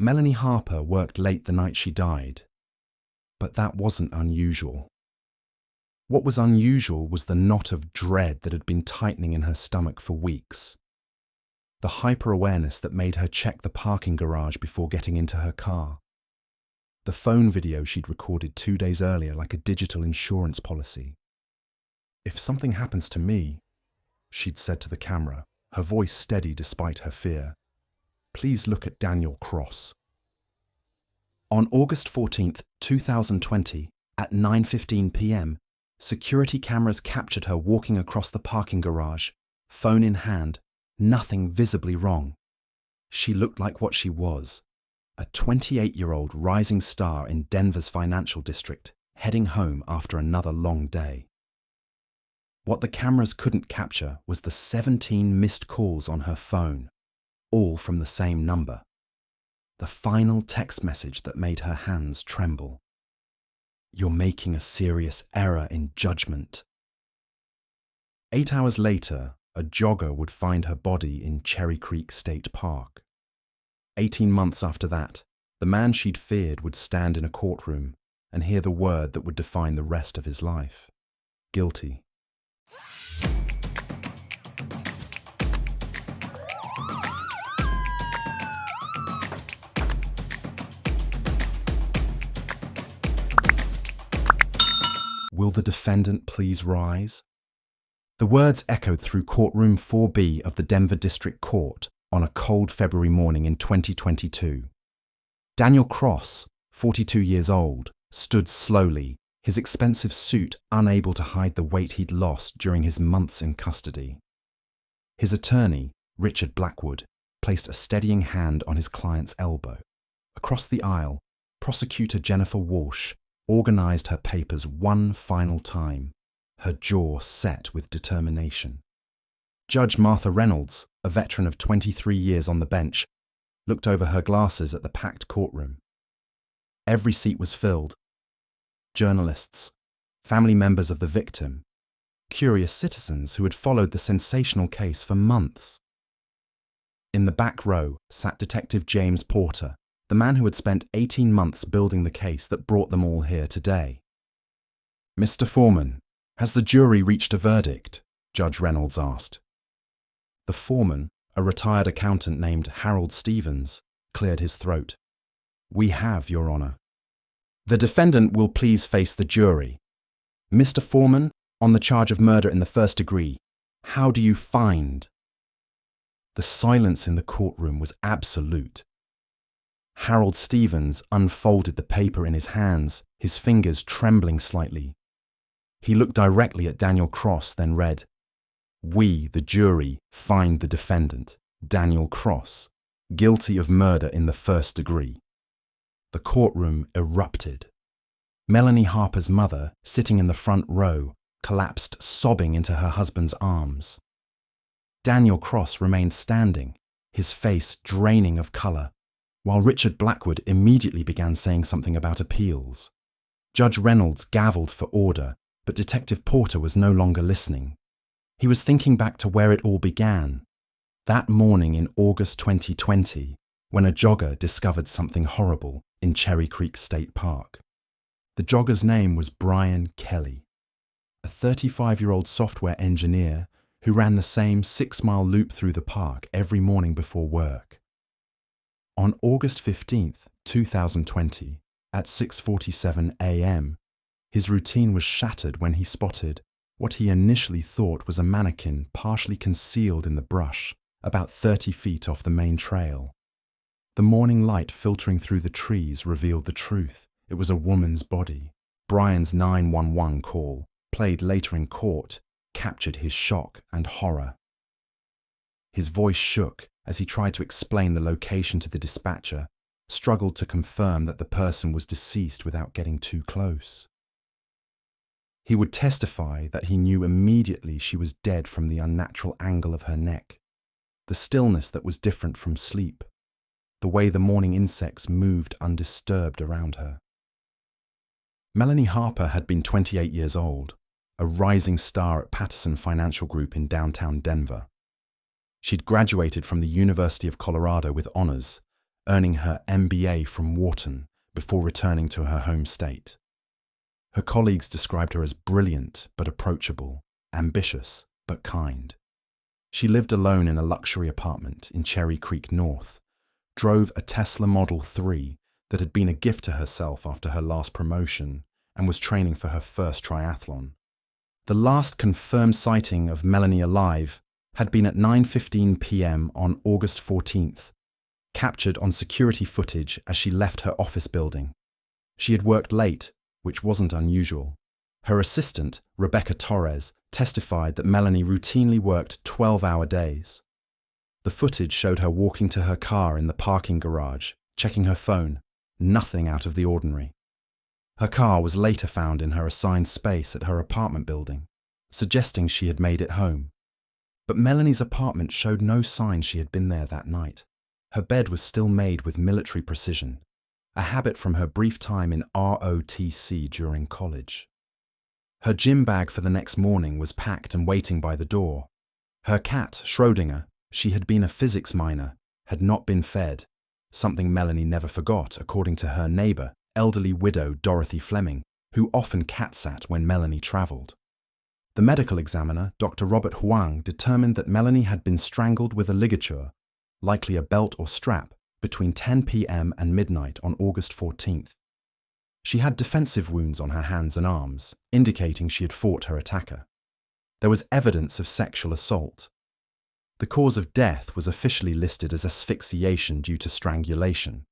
Melanie Harper worked late the night she died, but that wasn't unusual. What was unusual was the knot of dread that had been tightening in her stomach for weeks. The hyper-awareness that made her check the parking garage before getting into her car. The phone video she'd recorded 2 days earlier like a digital insurance policy. "If something happens to me," she'd said to the camera, her voice steady despite her fear, "please look at Daniel Cross." On August 14th, 2020, at 9:15 p.m, security cameras captured her walking across the parking garage, phone in hand, nothing visibly wrong. She looked like what she was, a 28-year-old rising star in Denver's financial district, heading home after another long day. What the cameras couldn't capture was the 17 missed calls on her phone, all from the same number. The final text message that made her hands tremble. "You're making a serious error in judgment." 8 hours later, a jogger would find her body in Cherry Creek State Park. 18 months after that, the man she'd feared would stand in a courtroom and hear the word that would define the rest of his life: guilty. Will the defendant please rise? The words echoed through courtroom 4B of the Denver District Court on a cold February morning in 2022. Daniel Cross, 42 years old, stood slowly, his expensive suit unable to hide the weight he'd lost during his months in custody. His attorney, Richard Blackwood, placed a steadying hand on his client's elbow. Across the aisle, prosecutor Jennifer Walsh organized her papers one final time, her jaw set with determination. Judge Martha Reynolds, a veteran of 23 years on the bench, looked over her glasses at the packed courtroom. Every seat was filled. Journalists, family members of the victim, curious citizens who had followed the sensational case for months. In the back row sat Detective James Porter, the man who had spent 18 months building the case that brought them all here today. "Mr. Foreman, has the jury reached a verdict?" Judge Reynolds asked. The foreman, a retired accountant named Harold Stevens, cleared his throat. "We have, Your Honor." "The defendant will please face the jury. Mr. Foreman, on the charge of murder in the first degree, how do you find?" The silence in the courtroom was absolute. Harold Stevens unfolded the paper in his hands, his fingers trembling slightly. He looked directly at Daniel Cross, then read, "We, the jury, find the defendant, Daniel Cross, guilty of murder in the first degree." The courtroom erupted. Melanie Harper's mother, sitting in the front row, collapsed sobbing into her husband's arms. Daniel Cross remained standing, his face draining of color, while Richard Blackwood immediately began saying something about appeals. Judge Reynolds gavelled for order, but Detective Porter was no longer listening. He was thinking back to where it all began, that morning in August 2020, when a jogger discovered something horrible in Cherry Creek State Park. The jogger's name was Brian Kelly, a 35-year-old software engineer who ran the same 6-mile loop through the park every morning before work. On August 15th, 2020, at 6:47 a.m., his routine was shattered when he spotted what he initially thought was a mannequin partially concealed in the brush, about 30 feet off the main trail. The morning light filtering through the trees revealed the truth. It was a woman's body. Brian's 911 call, played later in court, captured his shock and horror. His voice shook as he tried to explain the location to the dispatcher, struggled to confirm that the person was deceased without getting too close. He would testify that he knew immediately she was dead from the unnatural angle of her neck, the stillness that was different from sleep, the way the morning insects moved undisturbed around her. Melanie Harper had been 28 years old, a rising star at Patterson Financial Group in downtown Denver. She'd graduated from the University of Colorado with honors, earning her MBA from Wharton before returning to her home state. Her colleagues described her as brilliant but approachable, ambitious but kind. She lived alone in a luxury apartment in Cherry Creek North, drove a Tesla Model 3 that had been a gift to herself after her last promotion, and was training for her first triathlon. The last confirmed sighting of Melanie alive had been at 9:15 p.m. on August 14th, captured on security footage as she left her office building. She had worked late, which wasn't unusual. Her assistant, Rebecca Torres, testified that Melanie routinely worked 12-hour days. The footage showed her walking to her car in the parking garage, checking her phone, nothing out of the ordinary. Her car was later found in her assigned space at her apartment building, suggesting she had made it home. But Melanie's apartment showed no sign she had been there that night. Her bed was still made with military precision, a habit from her brief time in ROTC during college. Her gym bag for the next morning was packed and waiting by the door. Her cat, Schrödinger, she had been a physics minor, had not been fed, something Melanie never forgot, according to her neighbor, elderly widow Dorothy Fleming, who often cat-sat when Melanie traveled. The medical examiner, Dr. Robert Huang, determined that Melanie had been strangled with a ligature, likely a belt or strap, between 10 p.m. and midnight on August 14th. She had defensive wounds on her hands and arms, indicating she had fought her attacker. There was evidence of sexual assault. The cause of death was officially listed as asphyxiation due to strangulation,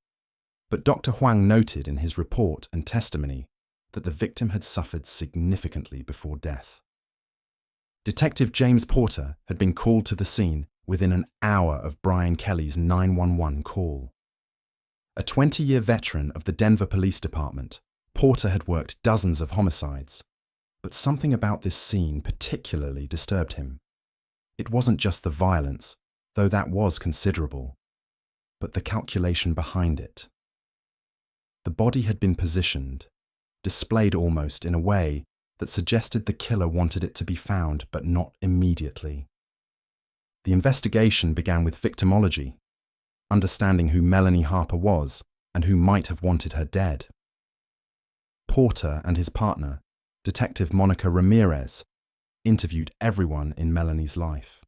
but Dr. Huang noted in his report and testimony that the victim had suffered significantly before death. Detective James Porter had been called to the scene within an hour of Brian Kelly's 911 call. A 20-year veteran of the Denver Police Department, Porter had worked dozens of homicides, but something about this scene particularly disturbed him. It wasn't just the violence, though that was considerable, but the calculation behind it. The body had been positioned, displayed almost in a way that suggested the killer wanted it to be found, but not immediately. The investigation began with victimology, understanding who Melanie Harper was and who might have wanted her dead. Porter and his partner, Detective Monica Ramirez, interviewed everyone in Melanie's life.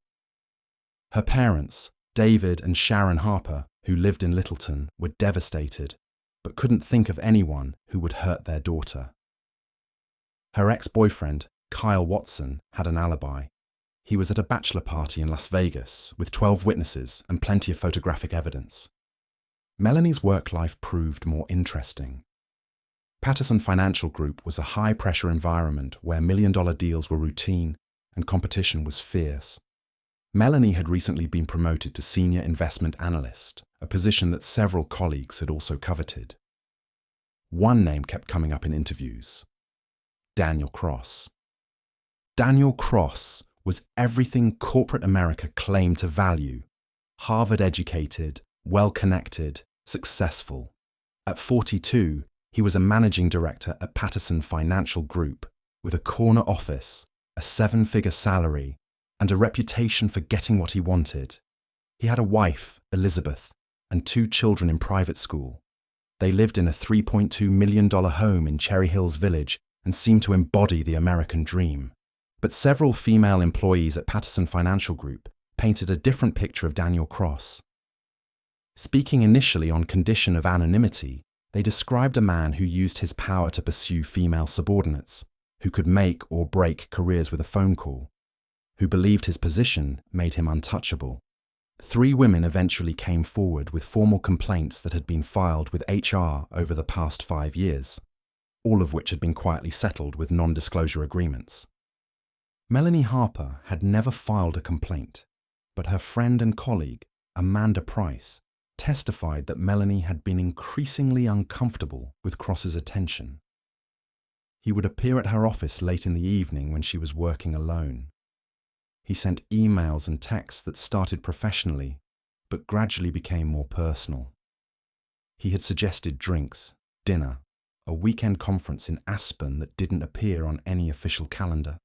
Her parents, David and Sharon Harper, who lived in Littleton, were devastated, but couldn't think of anyone who would hurt their daughter. Her ex-boyfriend, Kyle Watson, had an alibi. He was at a bachelor party in Las Vegas with 12 witnesses and plenty of photographic evidence. Melanie's work life proved more interesting. Patterson Financial Group was a high-pressure environment where million-dollar deals were routine and competition was fierce. Melanie had recently been promoted to senior investment analyst, a position that several colleagues had also coveted. One name kept coming up in interviews: Daniel Cross. Daniel Cross was everything corporate America claimed to value: Harvard-educated, well-connected, successful. At 42, he was a managing director at Patterson Financial Group, with a corner office, a 7-figure salary, and a reputation for getting what he wanted. He had a wife, Elizabeth, and 2 children in private school. They lived in a $3.2 million home in Cherry Hills Village and seemed to embody the American dream. But several female employees at Patterson Financial Group painted a different picture of Daniel Cross. Speaking initially on condition of anonymity, they described a man who used his power to pursue female subordinates, who could make or break careers with a phone call, who believed his position made him untouchable. 3 women eventually came forward with formal complaints that had been filed with HR over the past 5 years, all of which had been quietly settled with non-disclosure agreements. Melanie Harper had never filed a complaint, but her friend and colleague, Amanda Price, testified that Melanie had been increasingly uncomfortable with Cross's attention. He would appear at her office late in the evening when she was working alone. He sent emails and texts that started professionally, but gradually became more personal. He had suggested drinks, dinner, a weekend conference in Aspen that didn't appear on any official calendar.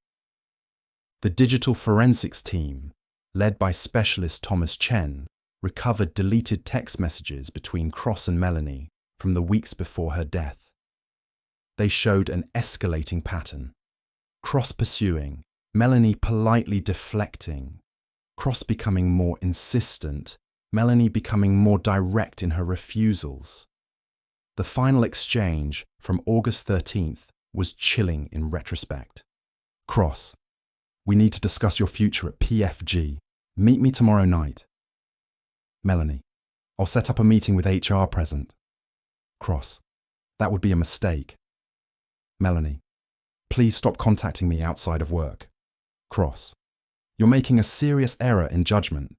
The digital forensics team, led by specialist Thomas Chen, recovered deleted text messages between Cross and Melanie from the weeks before her death. They showed an escalating pattern. Cross pursuing, Melanie politely deflecting, Cross becoming more insistent, Melanie becoming more direct in her refusals. The final exchange from August 13th was chilling in retrospect. Cross, we need to discuss your future at PFG. Meet me tomorrow night. Melanie, I'll set up a meeting with HR present. Cross, that would be a mistake. Melanie, please stop contacting me outside of work. Cross, you're making a serious error in judgment.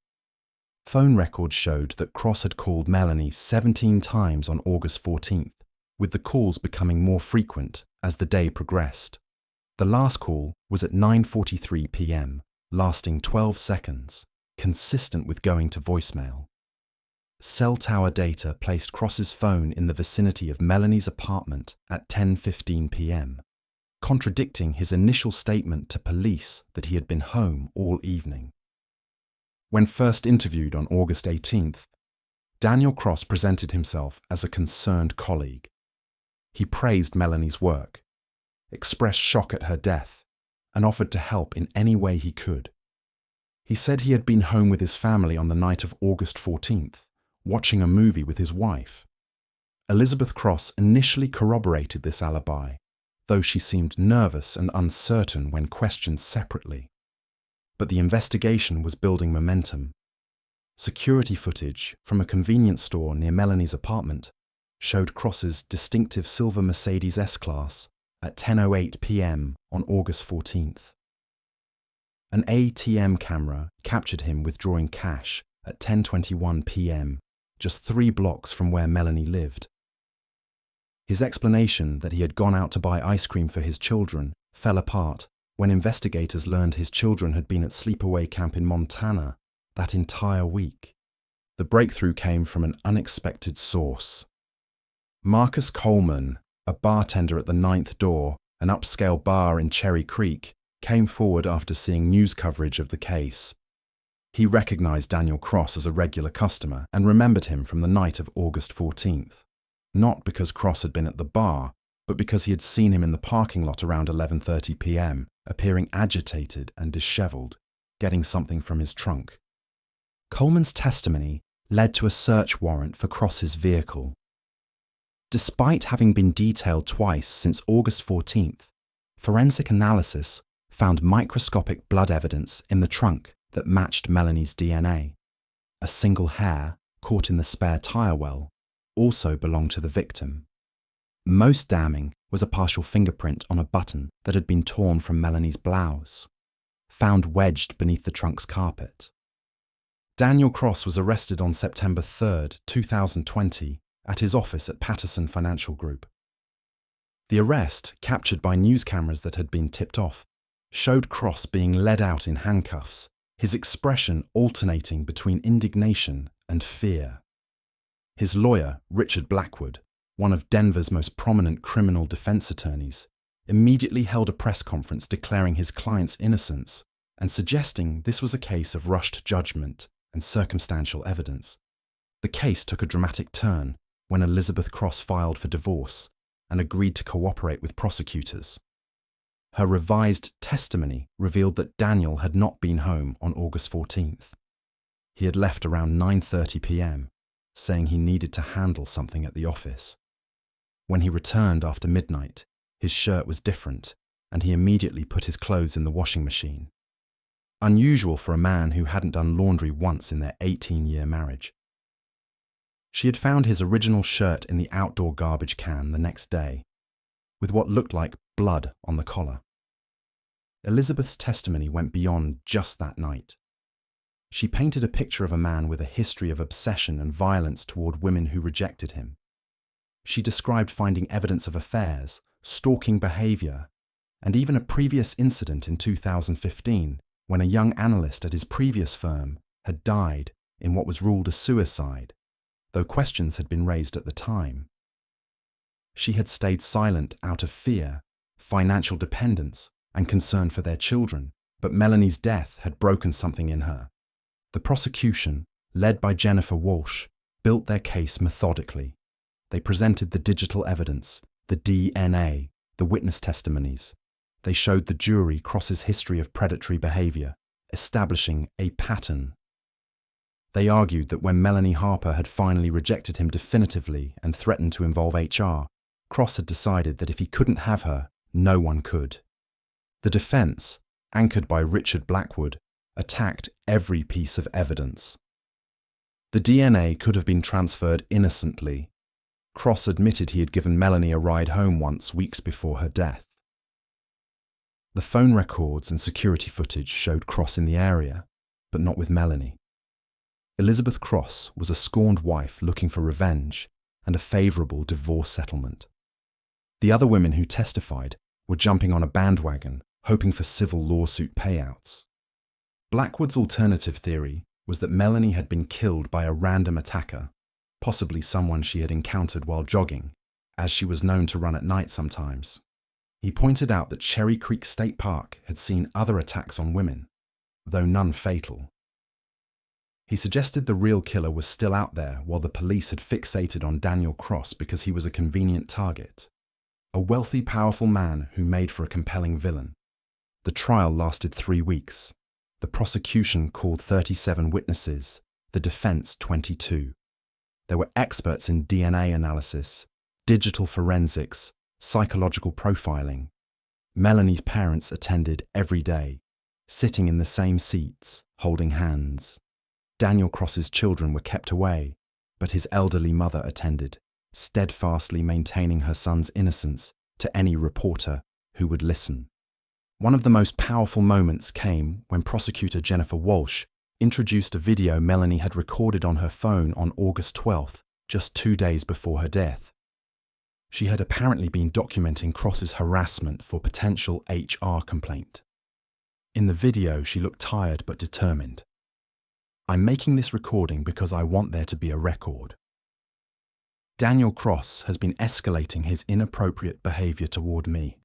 Phone records showed that Cross had called Melanie 17 times on August 14th, with the calls becoming more frequent as the day progressed. The last call was at 9:43 p.m., lasting 12 seconds, consistent with going to voicemail. Cell tower data placed Cross's phone in the vicinity of Melanie's apartment at 10:15 p.m., contradicting his initial statement to police that he had been home all evening. When first interviewed on August 18th, Daniel Cross presented himself as a concerned colleague. He praised Melanie's work, expressed shock at her death, and offered to help in any way he could. He said he had been home with his family on the night of August 14th, watching a movie with his wife. Elizabeth Cross initially corroborated this alibi, though she seemed nervous and uncertain when questioned separately. But the investigation was building momentum. Security footage from a convenience store near Melanie's apartment showed Cross's distinctive silver Mercedes S-Class at 10:08 p.m. on August 14th. An ATM camera captured him withdrawing cash at 10:21 p.m., just 3 blocks from where Melanie lived. His explanation that he had gone out to buy ice cream for his children fell apart when investigators learned his children had been at sleepaway camp in Montana that entire week. The breakthrough came from an unexpected source. Marcus Coleman, a bartender at the Ninth Door, an upscale bar in Cherry Creek, came forward after seeing news coverage of the case. He recognized Daniel Cross as a regular customer and remembered him from the night of August 14th, not because Cross had been at the bar, but because he had seen him in the parking lot around 11:30 p.m., appearing agitated and disheveled, getting something from his trunk. Coleman's testimony led to a search warrant for Cross's vehicle. Despite having been detailed twice since August 14th, forensic analysis found microscopic blood evidence in the trunk that matched Melanie's DNA. A single hair, caught in the spare tire well, also belonged to the victim. Most damning was a partial fingerprint on a button that had been torn from Melanie's blouse, found wedged beneath the trunk's carpet. Daniel Cross was arrested on September 3rd, 2020, at his office at Patterson Financial Group. The arrest, captured by news cameras that had been tipped off, showed Cross being led out in handcuffs, his expression alternating between indignation and fear. His lawyer, Richard Blackwood, one of Denver's most prominent criminal defense attorneys, immediately held a press conference declaring his client's innocence and suggesting this was a case of rushed judgment and circumstantial evidence. The case took a dramatic turn when Elizabeth Cross filed for divorce and agreed to cooperate with prosecutors. Her revised testimony revealed that Daniel had not been home on August 14th. He had left around 9:30 p.m., saying he needed to handle something at the office. When he returned after midnight, his shirt was different, and he immediately put his clothes in the washing machine. Unusual for a man who hadn't done laundry once in their 18-year marriage. She had found his original shirt in the outdoor garbage can the next day, with what looked like blood on the collar. Elizabeth's testimony went beyond just that night. She painted a picture of a man with a history of obsession and violence toward women who rejected him. She described finding evidence of affairs, stalking behavior, and even a previous incident in 2015 when a young analyst at his previous firm had died in what was ruled a suicide, though questions had been raised at the time. She had stayed silent out of fear, financial dependence, and concern for their children, but Melanie's death had broken something in her. The prosecution, led by Jennifer Walsh, built their case methodically. They presented the digital evidence, the DNA, the witness testimonies. They showed the jury Cross's history of predatory behavior, establishing a pattern. They argued that when Melanie Harper had finally rejected him definitively and threatened to involve HR, Cross had decided that if he couldn't have her, no one could. The defense, anchored by Richard Blackwood, attacked every piece of evidence. The DNA could have been transferred innocently. Cross admitted he had given Melanie a ride home once weeks before her death. The phone records and security footage showed Cross in the area, but not with Melanie. Elizabeth Cross was a scorned wife looking for revenge and a favourable divorce settlement. The other women who testified were jumping on a bandwagon, hoping for civil lawsuit payouts. Blackwood's alternative theory was that Melanie had been killed by a random attacker, possibly someone she had encountered while jogging, as she was known to run at night sometimes. He pointed out that Cherry Creek State Park had seen other attacks on women, though none fatal. He suggested the real killer was still out there while the police had fixated on Daniel Cross because he was a convenient target. A wealthy, powerful man who made for a compelling villain. The trial lasted 3 weeks. The prosecution called 37 witnesses, the defense 22. There were experts in DNA analysis, digital forensics, psychological profiling. Melanie's parents attended every day, sitting in the same seats, holding hands. Daniel Cross's children were kept away, but his elderly mother attended, steadfastly maintaining her son's innocence to any reporter who would listen. One of the most powerful moments came when prosecutor Jennifer Walsh introduced a video Melanie had recorded on her phone on August 12th, just 2 days before her death. She had apparently been documenting Cross's harassment for potential HR complaint. In the video, she looked tired but determined. "I'm making this recording because I want there to be a record." Daniel Cross has been escalating his inappropriate behavior toward me.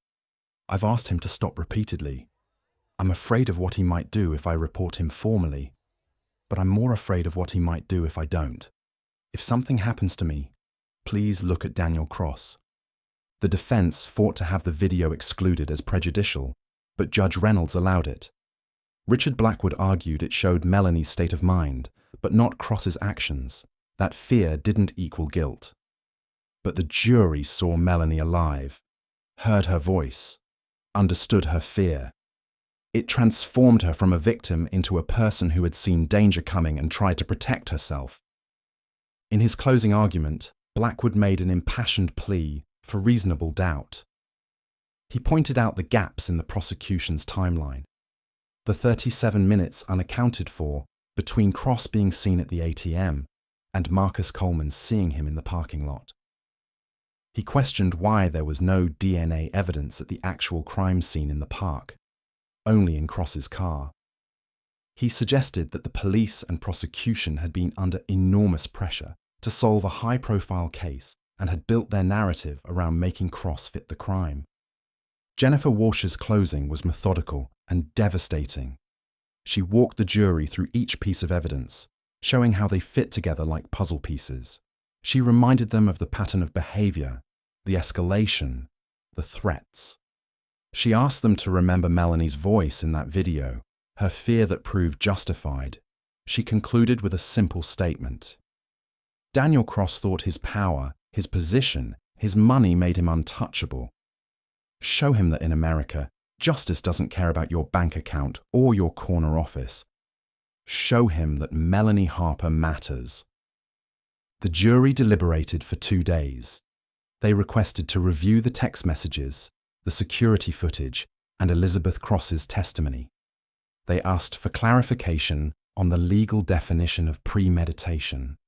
I've asked him to stop repeatedly. I'm afraid of what he might do if I report him formally, but I'm more afraid of what he might do if I don't. If something happens to me, please look at Daniel Cross. The defense fought to have the video excluded as prejudicial, but Judge Reynolds allowed it. Richard Blackwood argued it showed Melanie's state of mind, but not Cross's actions. That fear didn't equal guilt. But the jury saw Melanie alive, heard her voice, understood her fear. It transformed her from a victim into a person who had seen danger coming and tried to protect herself. In his closing argument, Blackwood made an impassioned plea for reasonable doubt. He pointed out the gaps in the prosecution's timeline. The 37 minutes unaccounted for between Cross being seen at the ATM and Marcus Coleman seeing him in the parking lot. He questioned why there was no DNA evidence at the actual crime scene in the park, only in Cross's car. He suggested that the police and prosecution had been under enormous pressure to solve a high-profile case and had built their narrative around making Cross fit the crime. Jennifer Walsh's closing was methodical and devastating. She walked the jury through each piece of evidence, showing how they fit together like puzzle pieces. She reminded them of the pattern of behavior, the escalation, the threats. She asked them to remember Melanie's voice in that video, her fear that proved justified. She concluded with a simple statement. Daniel Cross thought his power, his position, his money made him untouchable. Show him that in America, justice doesn't care about your bank account or your corner office. Show him that Melanie Harper matters. The jury deliberated for 2 days. They requested to review the text messages, the security footage, and Elizabeth Cross's testimony. They asked for clarification on the legal definition of premeditation.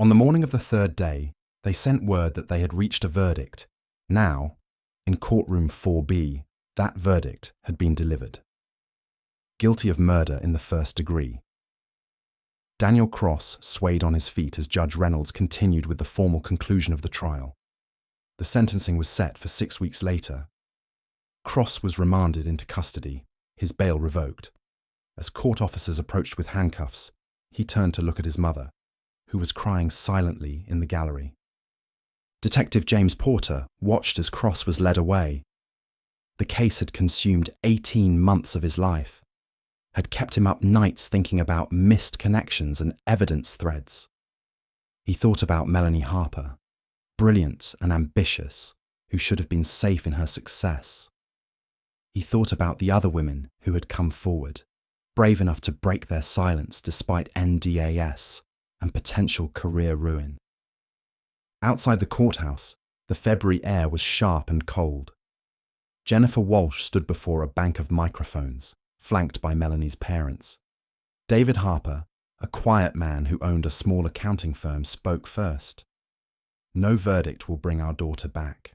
On the morning of the 3rd day, they sent word that they had reached a verdict. Now, in courtroom 4B, that verdict had been delivered. Guilty of murder in the 1st degree. Daniel Cross swayed on his feet as Judge Reynolds continued with the formal conclusion of the trial. The sentencing was set for 6 weeks later. Cross was remanded into custody, his bail revoked. As court officers approached with handcuffs, He turned to look at his mother, who was crying silently in the gallery. Detective James Porter watched as Cross was led away. The case had consumed 18 months of his life, had kept him up nights thinking about missed connections and evidence threads. He thought about Melanie Harper, brilliant and ambitious, who should have been safe in her success. He thought about the other women who had come forward, brave enough to break their silence despite NDAS and potential career ruin. Outside the courthouse, the February air was sharp and cold. Jennifer Walsh stood before a bank of microphones, flanked by Melanie's parents. David Harper, a quiet man who owned a small accounting firm, spoke first. "No verdict will bring our daughter back.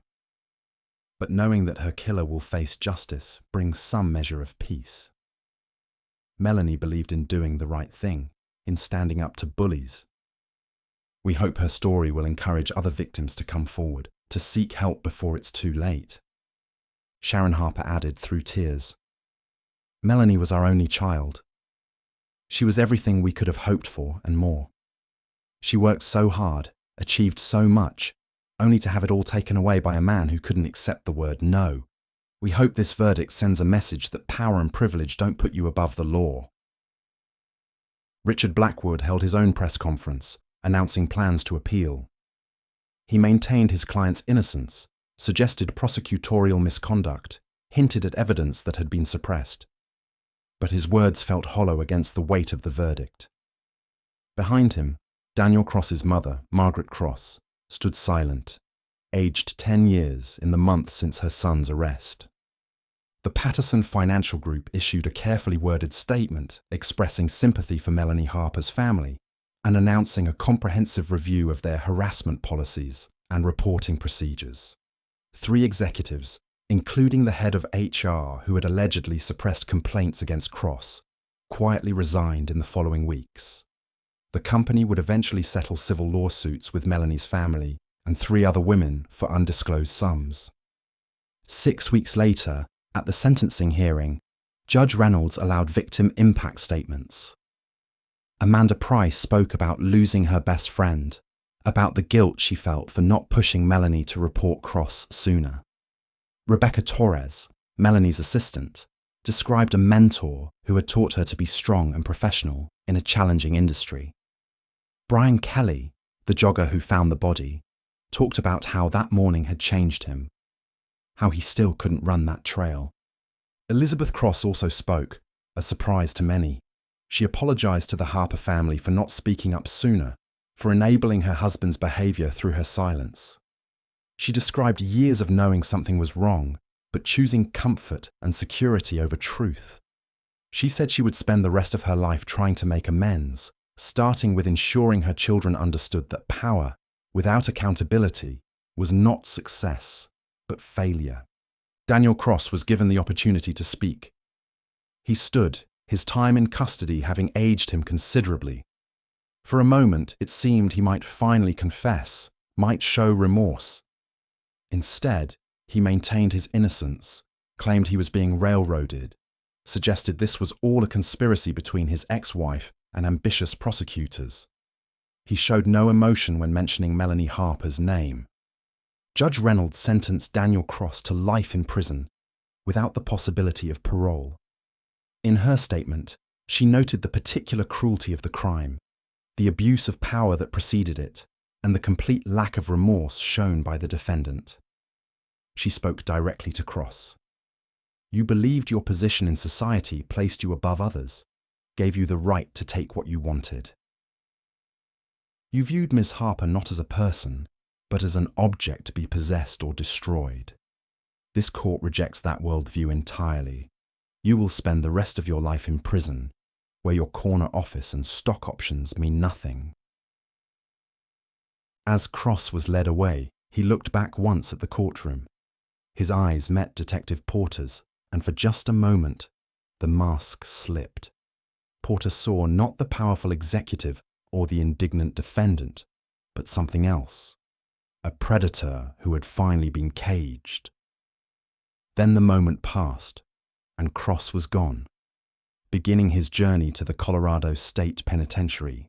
But knowing that her killer will face justice brings some measure of peace. Melanie believed in doing the right thing, in standing up to bullies. We hope her story will encourage other victims to come forward, to seek help before it's too late." Sharon Harper added through tears, "Melanie was our only child. She was everything we could have hoped for and more. She worked so hard, achieved so much, only to have it all taken away by a man who couldn't accept the word no. We hope this verdict sends a message that power and privilege don't put you above the law." Richard Blackwood held his own press conference, announcing plans to appeal. He maintained his client's innocence, suggested prosecutorial misconduct, hinted at evidence that had been suppressed. But his words felt hollow against the weight of the verdict. Behind him, Daniel Cross's mother, Margaret Cross, stood silent, aged 10 years in the month since her son's arrest. The Patterson Financial Group issued a carefully worded statement expressing sympathy for Melanie Harper's family and announcing a comprehensive review of their harassment policies and reporting procedures. 3 executives, including the head of HR who had allegedly suppressed complaints against Cross, quietly resigned in the following weeks. The company would eventually settle civil lawsuits with Melanie's family and 3 other women for undisclosed sums. 6 weeks later, at the sentencing hearing, Judge Reynolds allowed victim impact statements. Amanda Price spoke about losing her best friend, about the guilt she felt for not pushing Melanie to report Cross sooner. Rebecca Torres, Melanie's assistant, described a mentor who had taught her to be strong and professional in a challenging industry. Brian Kelly, the jogger who found the body, talked about how that morning had changed him, how he still couldn't run that trail. Elizabeth Cross also spoke, a surprise to many. She apologized to the Harper family for not speaking up sooner, for enabling her husband's behavior through her silence. She described years of knowing something was wrong, but choosing comfort and security over truth. She said she would spend the rest of her life trying to make amends, starting with ensuring her children understood that power, without accountability, was not success, but failure. Daniel Cross was given the opportunity to speak. He stood, his time in custody having aged him considerably. For a moment, it seemed he might finally confess, might show remorse. Instead, he maintained his innocence, claimed he was being railroaded, suggested this was all a conspiracy between his ex-wife and ambitious prosecutors. He showed no emotion when mentioning Melanie Harper's name. Judge Reynolds sentenced Daniel Cross to life in prison, without the possibility of parole. In her statement, she noted the particular cruelty of the crime, the abuse of power that preceded it, and the complete lack of remorse shown by the defendant. She spoke directly to Cross. "You believed your position in society placed you above others, gave you the right to take what you wanted. You viewed Ms. Harper not as a person, but as an object to be possessed or destroyed. This court rejects that worldview entirely. You will spend the rest of your life in prison, where your corner office and stock options mean nothing." As Cross was led away, he looked back once at the courtroom. His eyes met Detective Porter's, and for just a moment, the mask slipped. Porter saw not the powerful executive or the indignant defendant, but something else. A predator who had finally been caged. Then the moment passed, and Cross was gone, beginning his journey to the Colorado State Penitentiary.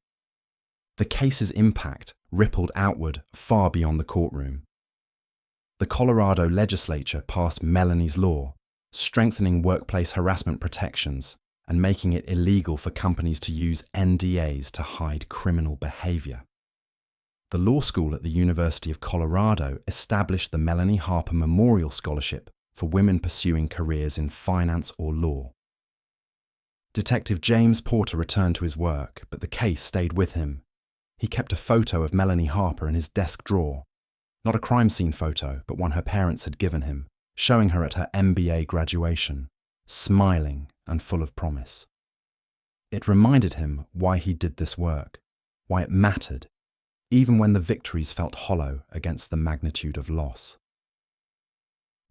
The case's impact rippled outward far beyond the courtroom. The Colorado legislature passed Melanie's law, strengthening workplace harassment protections and making it illegal for companies to use NDAs to hide criminal behavior. The law school at the University of Colorado established the Melanie Harper Memorial Scholarship for women pursuing careers in finance or law. Detective James Porter returned to his work, but the case stayed with him. He kept a photo of Melanie Harper in his desk drawer. Not a crime scene photo, but one her parents had given him, showing her at her MBA graduation, smiling and full of promise. It reminded him why he did this work, why it mattered, even when the victories felt hollow against the magnitude of loss.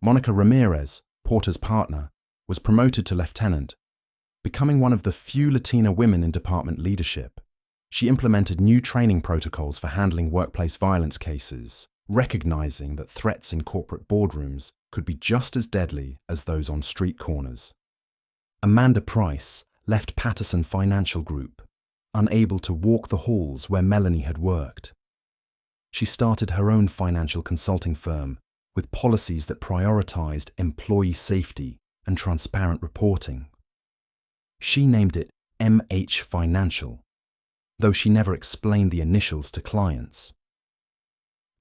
Monica Ramirez, Porter's partner, was promoted to lieutenant, becoming one of the few Latina women in department leadership. She implemented new training protocols for handling workplace violence cases, recognizing that threats in corporate boardrooms could be just as deadly as those on street corners. Amanda Price left Patterson Financial Group, unable to walk the halls where Melanie had worked. She started her own financial consulting firm with policies that prioritized employee safety and transparent reporting. She named it MH Financial, though she never explained the initials to clients.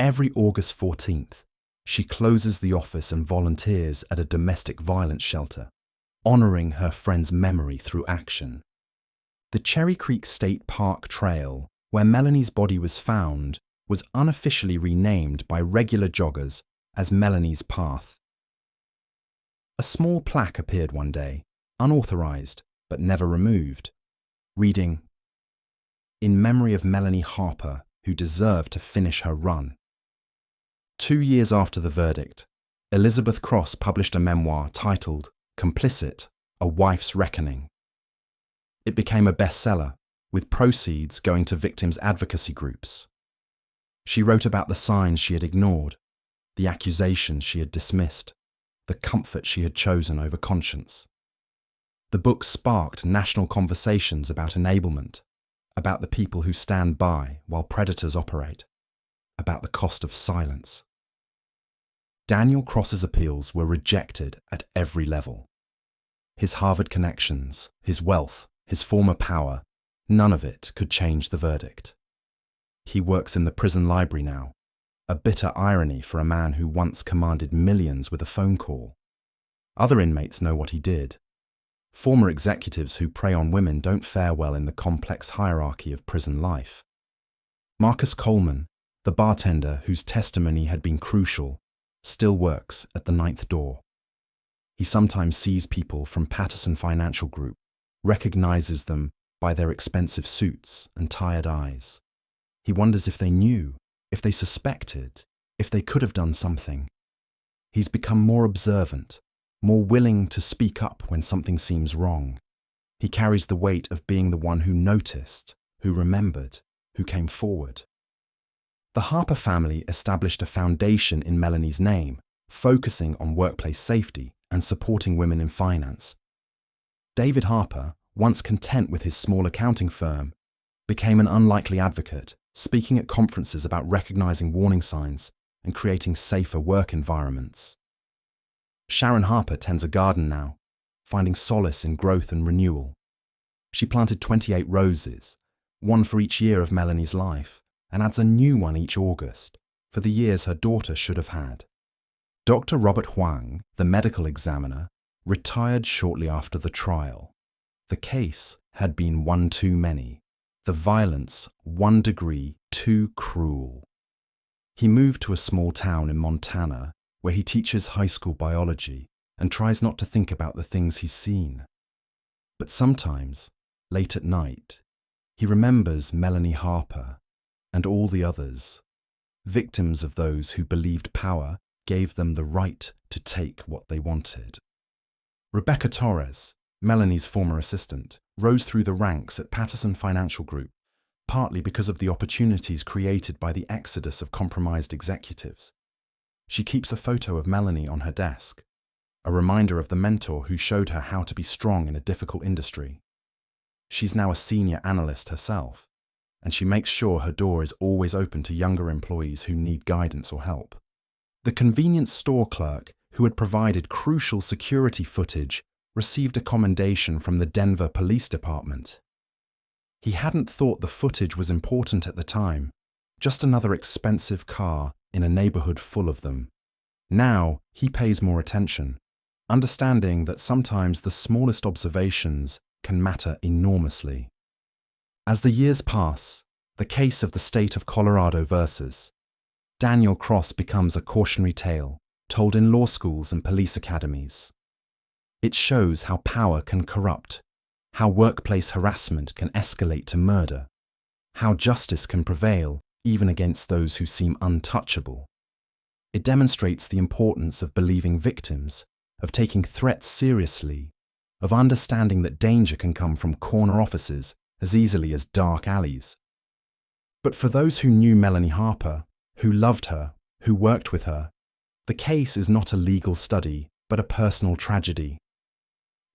Every August 14th, she closes the office and volunteers at a domestic violence shelter, honoring her friend's memory through action. The Cherry Creek State Park Trail, where Melanie's body was found, was unofficially renamed by regular joggers as Melanie's Path. A small plaque appeared one day, unauthorized but never removed, reading, "In memory of Melanie Harper, who deserved to finish her run." 2 years after the verdict, Elizabeth Cross published a memoir titled Complicit, A Wife's Reckoning. It became a bestseller, with proceeds going to victims' advocacy groups. She wrote about the signs she had ignored, the accusations she had dismissed, the comfort she had chosen over conscience. The book sparked national conversations about enablement, about the people who stand by while predators operate, about the cost of silence. Daniel Cross's appeals were rejected at every level. His Harvard connections, his wealth, his former power, none of it could change the verdict. He works in the prison library now, a bitter irony for a man who once commanded millions with a phone call. Other inmates know what he did. Former executives who prey on women don't fare well in the complex hierarchy of prison life. Marcus Coleman, the bartender whose testimony had been crucial, still works at the ninth door. He sometimes sees people from Patterson Financial Group, recognizes them by their expensive suits and tired eyes. He wonders if they knew, if they suspected, if they could have done something. He's become more observant, more willing to speak up when something seems wrong. He carries the weight of being the one who noticed, who remembered, who came forward. The Harper family established a foundation in Melanie's name, focusing on workplace safety and supporting women in finance. David Harper, once content with his small accounting firm, became an unlikely advocate, speaking at conferences about recognizing warning signs and creating safer work environments. Sharon Harper tends a garden now, finding solace in growth and renewal. She planted 28 roses, one for each year of Melanie's life, and adds a new one each August, for the years her daughter should have had. Dr. Robert Huang, the medical examiner, retired shortly after the trial. The case had been one too many, the violence 1 degree too cruel. He moved to a small town in Montana where he teaches high school biology and tries not to think about the things he's seen. But sometimes, late at night, he remembers Melanie Harper and all the others, victims of those who believed power gave them the right to take what they wanted. Rebecca Torres, Melanie's former assistant, rose through the ranks at Patterson Financial Group, partly because of the opportunities created by the exodus of compromised executives. She keeps a photo of Melanie on her desk, a reminder of the mentor who showed her how to be strong in a difficult industry. She's now a senior analyst herself, and she makes sure her door is always open to younger employees who need guidance or help. The convenience store clerk who had provided crucial security footage received a commendation from the Denver Police Department. He hadn't thought the footage was important at the time, just another expensive car in a neighborhood full of them. Now he pays more attention, understanding that sometimes the smallest observations can matter enormously. As the years pass, the case of the state of Colorado versus Daniel Cross becomes a cautionary tale told in law schools and police academies. It shows how power can corrupt, how workplace harassment can escalate to murder, how justice can prevail even against those who seem untouchable. It demonstrates the importance of believing victims, of taking threats seriously, of understanding that danger can come from corner offices as easily as dark alleys. But for those who knew Melanie Harper, who loved her, who worked with her, the case is not a legal study, but a personal tragedy.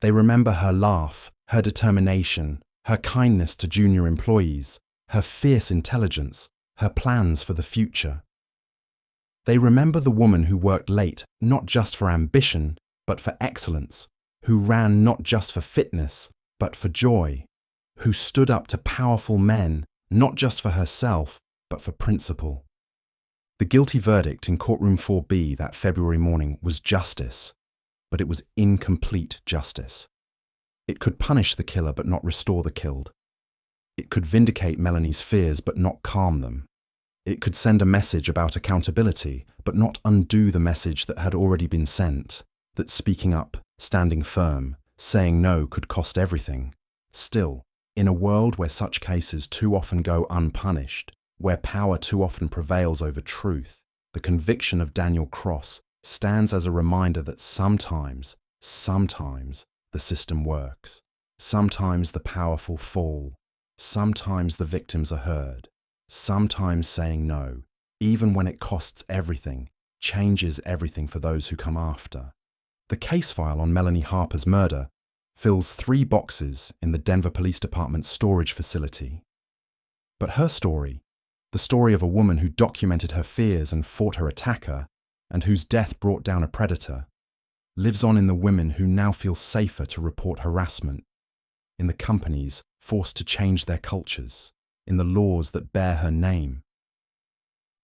They remember her laugh, her determination, her kindness to junior employees, her fierce intelligence, her plans for the future. They remember the woman who worked late not just for ambition, but for excellence, who ran not just for fitness, but for joy, who stood up to powerful men not just for herself, but for principle. The guilty verdict in courtroom 4B that February morning was justice, but it was incomplete justice. It could punish the killer but not restore the killed. It could vindicate Melanie's fears but not calm them. It could send a message about accountability but not undo the message that had already been sent, that speaking up, standing firm, saying no could cost everything. Still, in a world where such cases too often go unpunished, where power too often prevails over truth, the conviction of Daniel Cross stands as a reminder that sometimes the system works. Sometimes the powerful fall. Sometimes the victims are heard. Sometimes saying no, even when it costs everything, changes everything for those who come after. The case file on Melanie Harper's murder fills 3 boxes in the Denver Police Department's storage facility. But her story, the story of a woman who documented her fears and fought her attacker, and whose death brought down a predator, lives on in the women who now feel safer to report harassment, in the companies forced to change their cultures, in the laws that bear her name.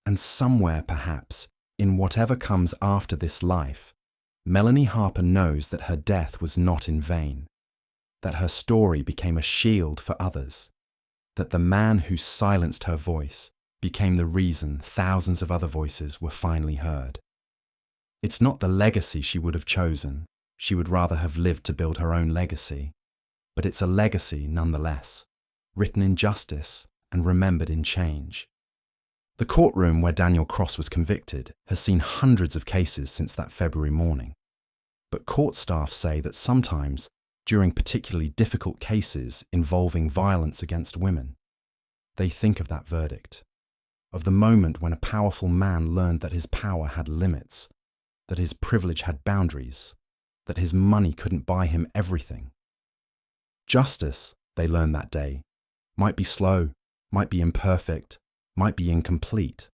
And somewhere, perhaps, in whatever comes after this life, Melanie Harper knows that her death was not in vain, that her story became a shield for others, that the man who silenced her voice became the reason thousands of other voices were finally heard. It's not the legacy she would have chosen. She would rather have lived to build her own legacy. But it's a legacy nonetheless, written in justice and remembered in change. The courtroom where Daniel Cross was convicted has seen hundreds of cases since that February morning. But court staff say that sometimes, during particularly difficult cases involving violence against women, they think of that verdict, of the moment when a powerful man learned that his power had limits, that his privilege had boundaries, that his money couldn't buy him everything. Justice, they learned that day, might be slow, might be imperfect, might be incomplete.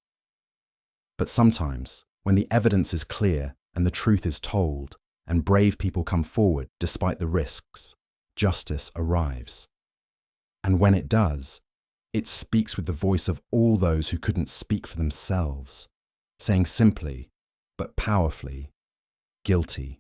But sometimes, when the evidence is clear and the truth is told, and brave people come forward despite the risks, justice arrives. And when it does, it speaks with the voice of all those who couldn't speak for themselves, saying simply, but powerfully, guilty.